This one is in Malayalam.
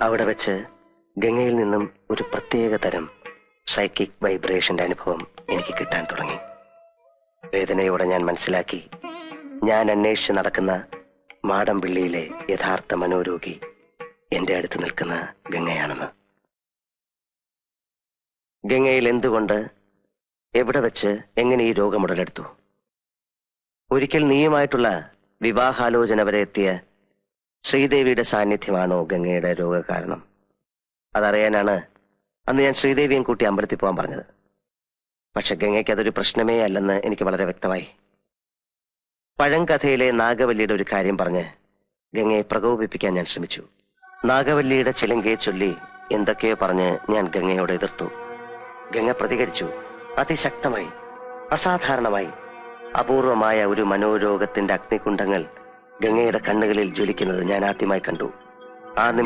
അവിടെ വെച്ച് ഗംഗയിൽ നിന്നും ഒരു പ്രത്യേക തരം സൈക്കിക് വൈബ്രേഷന്റെ അനുഭവം എനിക്ക് കിട്ടാൻ തുടങ്ങി. വേദനയോടെ ഞാൻ മനസ്സിലാക്കി, ഞാൻ അന്വേഷിച്ച് നടക്കുന്ന മാടമ്പിള്ളിയിലെ യഥാർത്ഥ മനോരോഗി എന്റെ അടുത്ത് നിൽക്കുന്ന ഗംഗയാണെന്ന്. ഗംഗയിൽ എന്തുകൊണ്ട്, എവിടെ വെച്ച്, എങ്ങനെ ഈ രോഗം ഉടലെടുത്തു? ഒരിക്കൽ നീയുമായിട്ടുള്ള വിവാഹാലോചന വരെ എത്തിയ ശ്രീദേവിയുടെ സാന്നിധ്യമാണോ ഗംഗയുടെ രോഗകാരണം? അതറിയാനാണ് അന്ന് ഞാൻ ശ്രീദേവിയും കൂട്ടി അമ്പലത്തിൽ പോകാൻ പറഞ്ഞത്. പക്ഷെ ഗംഗയ്ക്ക് അതൊരു പ്രശ്നമേ അല്ലെന്ന് എനിക്ക് വളരെ വ്യക്തമായി. പഴങ്കഥയിലെ നാഗവല്ലിയുടെ ഒരു കാര്യം പറഞ്ഞ് ഗംഗയെ പ്രകോപിപ്പിക്കാൻ ഞാൻ ശ്രമിച്ചു. നാഗവല്ലിയുടെ ചിലങ്കയെ ചൊല്ലി എന്തൊക്കെയോ പറഞ്ഞ് ഞാൻ ഗംഗയോട് എതിർത്തു. ഗംഗ പ്രതികരിച്ചു, അതിശക്തമായി, അസാധാരണമായി. അപൂർവമായ ഒരു മനോരോഗത്തിന്റെ അഗ്നികുണ്ഡങ്ങൾ ഗംഗയുടെ കണ്ണുകളിൽ ജ്വലിക്കുന്നത് ഞാൻ ആദ്യമായി കണ്ടു. ആ നിമിഷം